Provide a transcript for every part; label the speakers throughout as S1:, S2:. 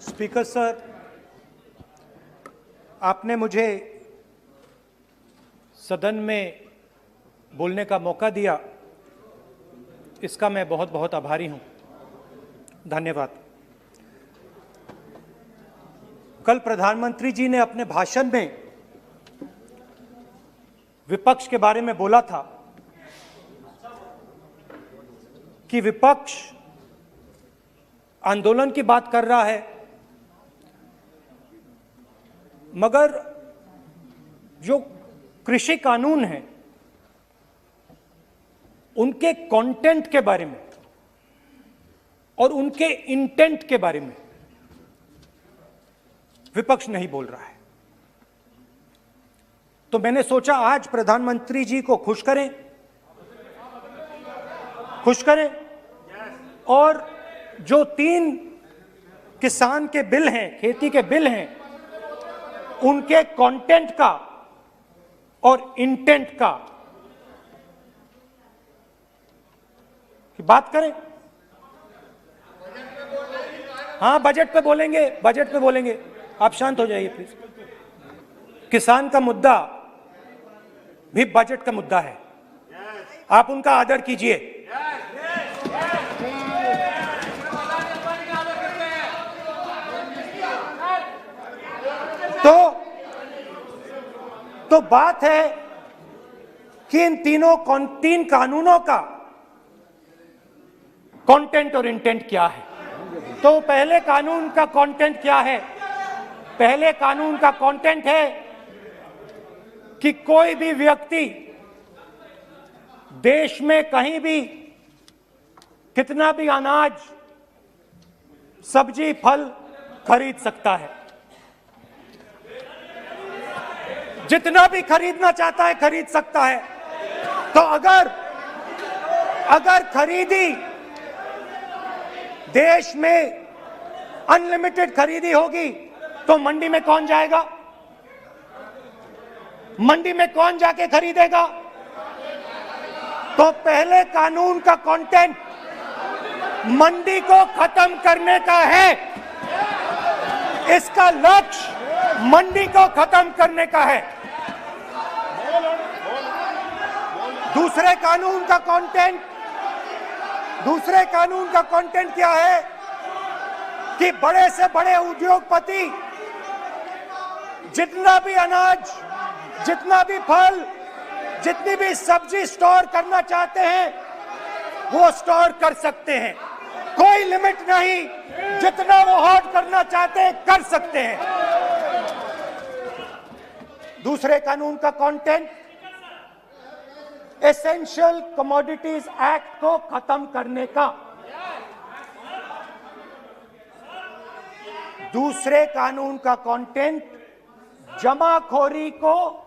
S1: Speaker sir, आपने मुझे सदन में बोलने का मौका दिया, इसका मैं बहुत बहुत आभारी हूं। धन्यवाद। कल प्रधानमंत्री जी ने अपने भाषण में विपक्ष के बारे में बोला था कि विपक्ष आंदोलन की बात कर रहा है, मगर जो कृषि कानून है उनके कंटेंट के बारे में और उनके इंटेंट के बारे में विपक्ष नहीं बोल रहा है। तो मैंने सोचा आज प्रधानमंत्री जी को खुश करें और जो 3 किसान के बिल हैं, खेती के बिल हैं, उनके कंटेंट का और इंटेंट का की बात करें। हाँ, बजट पे बोलेंगे। आप शांत हो जाइए प्लीज। किसान का मुद्दा भी बजट का मुद्दा है, आप उनका आदर कीजिए। तो बात है कि इन 3 कानूनों का कंटेंट और इंटेंट क्या है। तो पहले कानून का कंटेंट क्या है? पहले कानून का कंटेंट है कि कोई भी व्यक्ति देश में कहीं भी कितना भी अनाज, सब्जी, फल खरीद सकता है, जितना भी खरीदना चाहता है खरीद सकता है। तो अगर खरीदी देश में अनलिमिटेड खरीदी होगी तो मंडी में कौन जाएगा? मंडी में कौन जाके खरीदेगा? तो पहले कानून का कंटेंट मंडी को खत्म करने का है। इसका लक्ष्य मंडी को खत्म करने का है। दूसरे कानून का कंटेंट क्या है कि बड़े से बड़े उद्योगपति जितना भी अनाज, जितना भी फल, जितनी भी सब्जी स्टोर करना चाहते हैं वो स्टोर कर सकते हैं, कोई लिमिट नहीं, जितना वो होल्ड करना चाहते हैं कर सकते हैं। दूसरे कानून का कंटेंट एसेंशियल कमोडिटीज एक्ट को खत्म करने का। दूसरे कानून का कंटेंट जमाखोरी को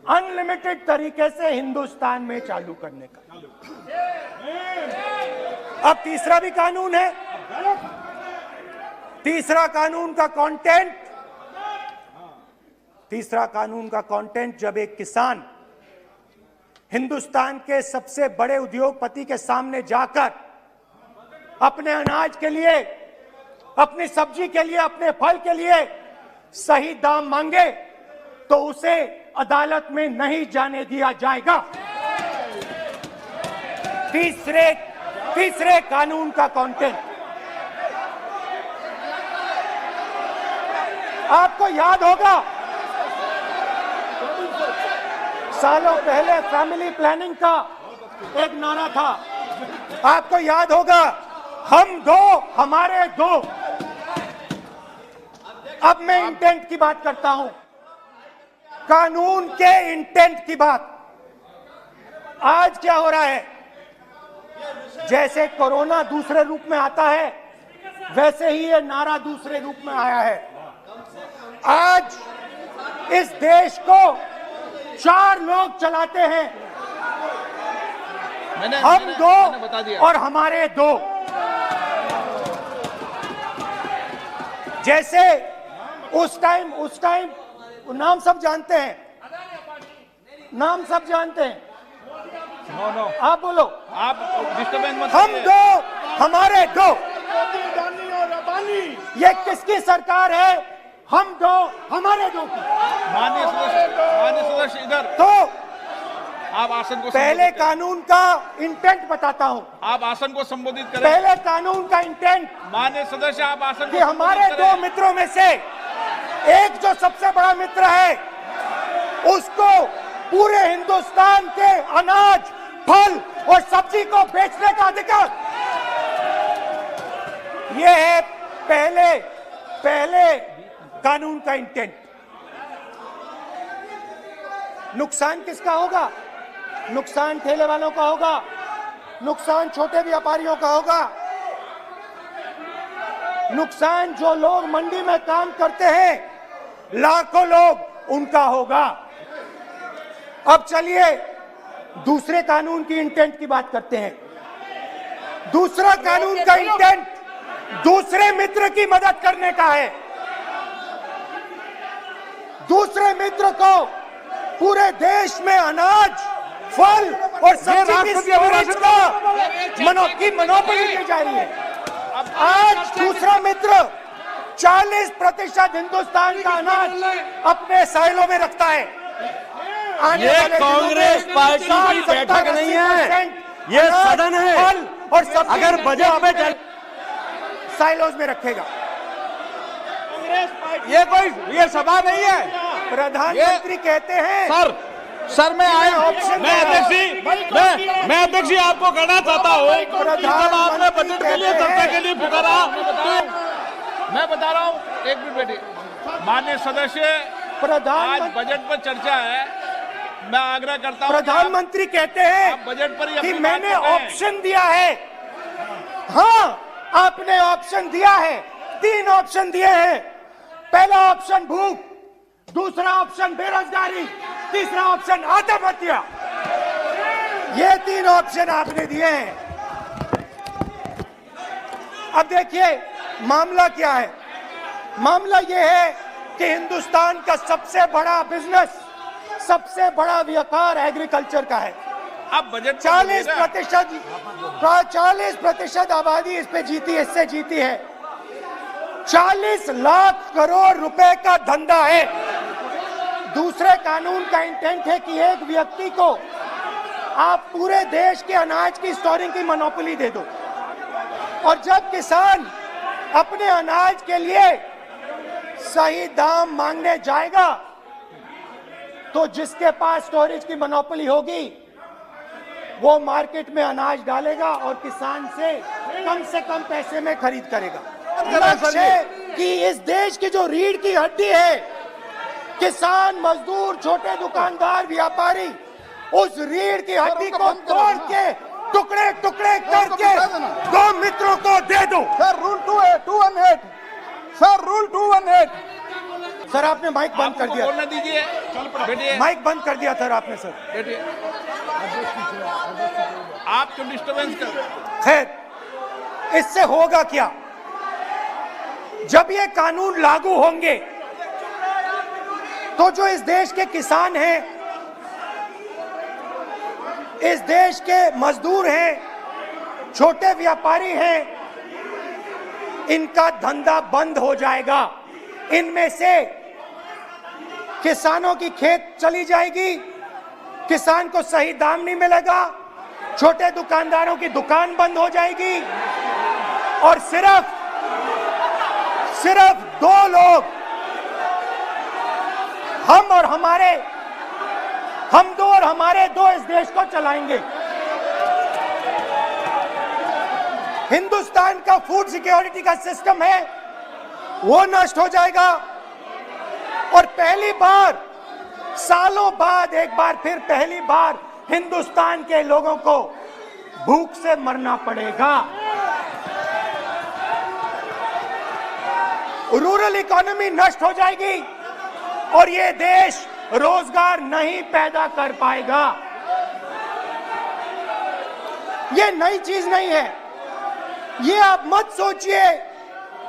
S1: अनलिमिटेड तरीके से हिंदुस्तान में चालू करने का। अब तीसरा भी कानून है। तीसरा कानून का कंटेंट जब एक किसान हिंदुस्तान के सबसे बड़े उद्योगपति के सामने जाकर अपने अनाज के लिए, अपनी सब्जी के लिए, अपने फल के लिए सही दाम मांगे तो उसे अदालत में नहीं जाने दिया जाएगा। तीसरे कानून का कंटेंट, आपको याद होगा सालों पहले फैमिली प्लानिंग का एक नारा था, आपको याद होगा, हम 2 हमारे 2। अब मैं इंटेंट की बात करता हूं, कानून के इंटेंट की बात। आज क्या हो रहा है, जैसे कोरोना दूसरे रूप में आता है वैसे ही ये नारा दूसरे रूप में आया है। आज इस देश को 4 लोग चलाते हैं, हम 2 और हमारे 2। जैसे उस टाइम नाम सब जानते हैं, आप बोलो,
S2: आप डिस्टर्बेंस मत।
S1: हम 2 हमारे 2। ये किसकी सरकार है? हम दो, हमारे दो की।
S2: माननीय सदस्य इधर
S1: तो
S2: आप आसन को
S1: पहले कानून का इंटेंट बताता हूं।
S2: आप आसन को संबोधित करें।
S1: पहले कानून का इंटेंट
S2: माननीय सदस्य आप आसन
S1: कि हमारे दो मित्रों में से एक जो सबसे बड़ा मित्र है उसको पूरे हिंदुस्तान के अनाज, फल और सब्जी को बेचने का अधिकार। यह है पहले कानून का इंटेंट। नुकसान किसका होगा? नुकसान ठेले वालों का होगा, नुकसान छोटे व्यापारियों का होगा, नुकसान जो लोग मंडी में काम करते हैं, लाखों लोग, उनका होगा। अब चलिए दूसरे कानून की इंटेंट की बात करते हैं। दूसरा कानून का इंटेंट दूसरे मित्र की मदद करने का है। दूसरे मित्र को पूरे देश में अनाज, फल और सब्जी की स्टोरेज की मोनोपोली दी जा रही है। आज दूसरा मित्र 40% हिंदुस्तान का अनाज अपने साइलों में रखता है।
S3: ये कांग्रेस पार्टी की बैठक नहीं है, ये सदन है।
S1: फल और सब्जी
S3: अगर बजट में
S1: साइलोज में रखेगा।
S3: ये सभा नहीं है।
S1: प्रधानमंत्री कहते हैं
S3: सर मैं अध्यक्ष जी आपको कहना चाहता हूँ, जब आपने बजट के लिए चर्चा के लिए पुकारा,
S2: मैं बता रहा हूँ, एक मिनट बैठिए। माननीय सदस्य, आज बजट पर चर्चा है, मैं आग्रह करता हूँ।
S1: प्रधानमंत्री कहते हैं
S2: बजट पर
S1: कि मैंने ऑप्शन दिया है। हाँ, आपने ऑप्शन दिया है। 3 ऑप्शन दिए हैं। पहला ऑप्शन भूख, दूसरा ऑप्शन बेरोजगारी, तीसरा ऑप्शन आत्महत्या। ये 3 ऑप्शन आपने दिए हैं। अब देखिए मामला क्या है। मामला ये है कि हिंदुस्तान का सबसे बड़ा बिजनेस, सबसे बड़ा व्यापार एग्रीकल्चर का है।
S2: अब बजट
S1: 40% आबादी इस पे जीती है, इससे जीती है। 40 लाख करोड़ रुपए का धंधा है। दूसरे कानून का इंटेंट है कि एक व्यक्ति को आप पूरे देश के अनाज की स्टोरिंग की मोनोपोली दे दो, और जब किसान अपने अनाज के लिए सही दाम मांगने जाएगा तो जिसके पास स्टोरेज की मोनोपोली होगी वो मार्केट में अनाज डालेगा और किसान से कम पैसे में खरीद करेगा। लक्ष्य है कि इस देश की जो रीढ़ की हड्डी है, किसान, मजदूर, छोटे दुकानदार, व्यापारी, उस रीढ़ की हड्डी को तोड़ के टुकड़े टुकड़े करके 2 मित्रों को दे दो।
S3: Sir rule 218 sir rule 218।
S1: Sir आपने माइक बंद कर दिया।
S2: बोलने दीजिए, बैठिए।
S1: माइक बंद कर दिया सर आपने। सर
S2: बैठिए, आप क्यों डिस्टर्बेंस कर?
S1: खैर, इससे होगा क्या? जब ये कानून लागू होंगे तो जो इस देश के किसान हैं, इस देश के मजदूर हैं, छोटे व्यापारी हैं, इनका धंधा बंद हो जाएगा। इनमें से किसानों की खेत चली जाएगी, किसान को सही दाम नहीं मिलेगा, छोटे दुकानदारों की दुकान बंद हो जाएगी, और सिर्फ 2 लोग, हम दो और हमारे 2 इस देश को चलाएंगे। हिंदुस्तान का फूड सिक्योरिटी का सिस्टम है वो नष्ट हो जाएगा, और पहली बार सालों बाद एक बार फिर पहली बार हिंदुस्तान के लोगों को भूख से मरना पड़ेगा। रूरल इकोनॉमी नष्ट हो जाएगी और ये देश रोजगार नहीं पैदा कर पाएगा। ये नई चीज नहीं है। ये आप मत सोचिए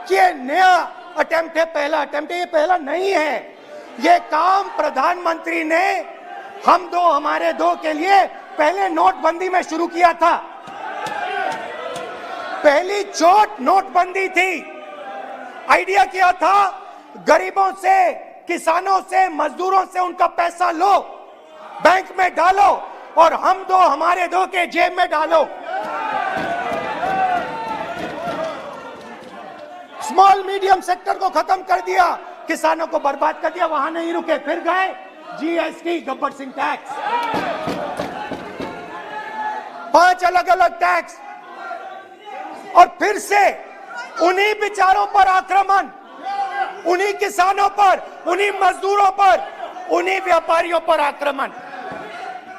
S1: कि ये नया अटेम्प्ट है, पहला अटेम्प्ट है। ये पहला नहीं है। ये काम प्रधानमंत्री ने हम दो हमारे दो के लिए पहले नोटबंदी में शुरू किया था। पहली चोट नोटबंदी थी, आइडिया किया था गरीबों से, किसानों से, मजदूरों से उनका पैसा लो, बैंक में डालो और हम दो हमारे दो के जेब में डालो। स्मॉल मीडियम सेक्टर को खत्म कर दिया, किसानों को बर्बाद कर दिया। वहां नहीं रुके, फिर गए जीएसटी, गब्बर सिंह टैक्स, 5 अलग अलग टैक्स, और फिर से उन्हीं बेचारों पर आक्रमण, उन्हीं किसानों पर, उन्हीं मजदूरों पर, उन्हीं व्यापारियों पर आक्रमण।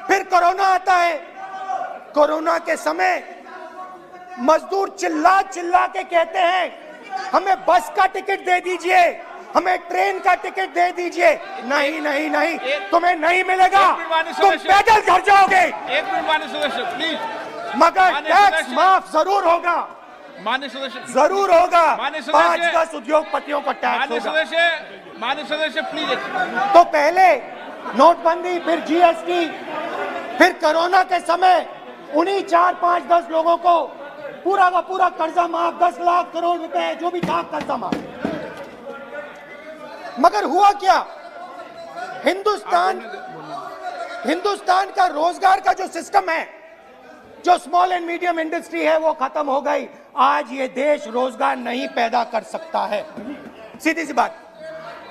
S1: फिर कोरोना आता है। कोरोना के समय मजदूर चिल्ला चिल्ला के कहते हैं हमें बस का टिकट दे दीजिए, हमें ट्रेन का टिकट दे दीजिए। नहीं नहीं नहीं, तुम्हें नहीं मिलेगा, तुम पैदल घर जाओगे।
S2: एक मिनट माननीय सदस्य प्लीज।
S1: मगर टैक्स माफ जरूर होगा,
S2: माननीय सदस्य
S1: जरूर होगा।
S2: माननीय सदस्य
S1: 5-10 उद्योगपतियों को टैक्स होगा।
S2: माननीय सदस्य प्लीज।
S1: तो पहले नोटबंदी, फिर जीएसटी, फिर कोरोना के समय उन्हीं 4-5-10 लोगों को पूरा का पूरा कर्जा माफ, 10 लाख करोड़ रुपए जो भी था कर्जा माफ। मगर हुआ क्या? हिंदुस्तान का रोजगार का जो सिस्टम है, जो स्मॉल एंड मीडियम इंडस्ट्री है, वो खत्म हो गई। आज ये देश रोजगार नहीं पैदा कर सकता है, सीधी सी बात।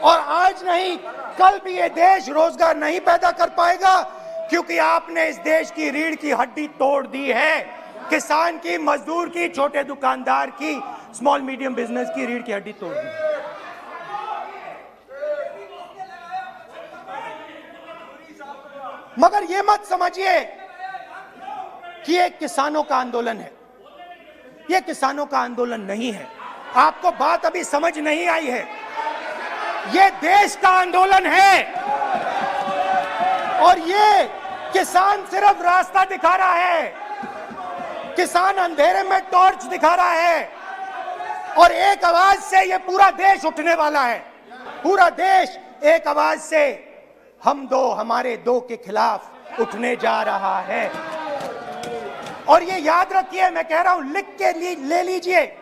S1: और आज नहीं, कल भी ये देश रोजगार नहीं पैदा कर पाएगा, क्योंकि आपने इस देश की रीढ़ की हड्डी तोड़ दी है। किसान की, मजदूर की, छोटे दुकानदार की, स्मॉल मीडियम बिजनेस की रीढ़ की हड्डी तोड़ दी। मगर ये मत समझिए कि ये किसानों का आंदोलन है। ये किसानों का आंदोलन नहीं है। आपको बात अभी समझ नहीं आई है। ये देश का आंदोलन है और ये किसान सिर्फ रास्ता दिखा रहा है। किसान अंधेरे में टॉर्च दिखा रहा है और एक आवाज से ये पूरा देश उठने वाला है। पूरा देश एक आवाज से हम दो हमारे दो के खिलाफ उठने जा रहा है। और ये याद रखिए, मैं कह रहा हूं, लिख के ले लीजिए।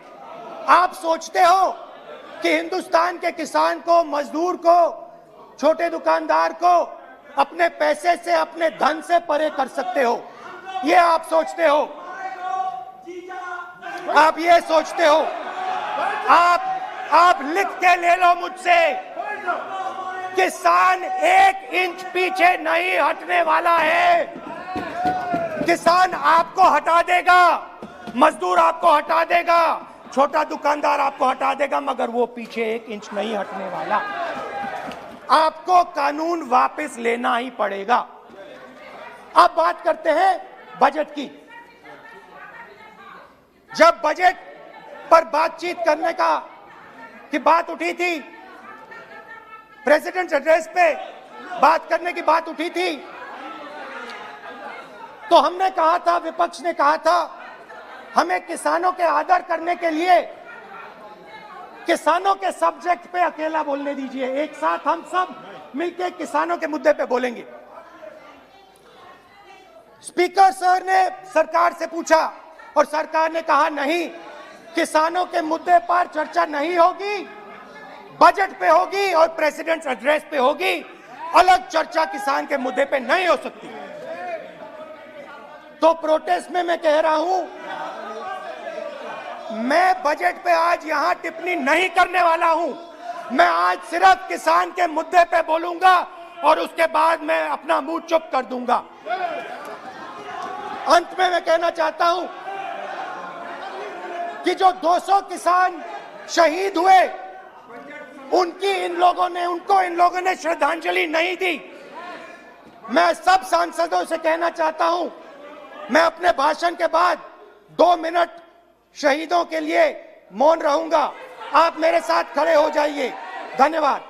S1: आप सोचते हो कि हिंदुस्तान के किसान को, मजदूर को, छोटे दुकानदार को अपने पैसे से, अपने धन से परे कर सकते हो, ये आप सोचते हो। आप ये सोचते हो। आप लिख के ले लो मुझसे, किसान 1 इंच पीछे नहीं हटने वाला है। किसान आपको हटा देगा, मजदूर आपको हटा देगा, छोटा दुकानदार आपको हटा देगा, मगर वो पीछे 1 इंच नहीं हटने वाला। आपको कानून वापस लेना ही पड़ेगा। अब बात करते हैं बजट की। जब बजट पर बातचीत करने की बात उठी थी, प्रेसिडेंट एड्रेस पे बात करने की बात उठी थी, तो हमने कहा था, विपक्ष ने कहा था, हमें किसानों के आदर करने के लिए किसानों के सब्जेक्ट पे अकेला बोलने दीजिए। एक साथ हम सब मिलकर किसानों के मुद्दे पे बोलेंगे। स्पीकर सर ने सरकार से पूछा और सरकार ने कहा नहीं, किसानों के मुद्दे पर चर्चा नहीं होगी, बजट पे होगी और प्रेसिडेंट एड्रेस पे होगी। अलग चर्चा किसान के मुद्दे पे नहीं हो सकती। तो प्रोटेस्ट में मैं कह रहा हूं, मैं बजट पे आज यहां टिप्पणी नहीं करने वाला हूं। मैं आज सिर्फ किसान के मुद्दे पे बोलूंगा और उसके बाद मैं अपना मुंह चुप कर दूंगा। अंत में मैं कहना चाहता हूं कि जो 200 किसान शहीद हुए, उनको इन लोगों ने श्रद्धांजलि नहीं दी। मैं सब सांसदों से कहना चाहता हूं, मैं अपने भाषण के बाद 2 मिनट शहीदों के लिए मौन रहूंगा। आप मेरे साथ खड़े हो जाइए। धन्यवाद।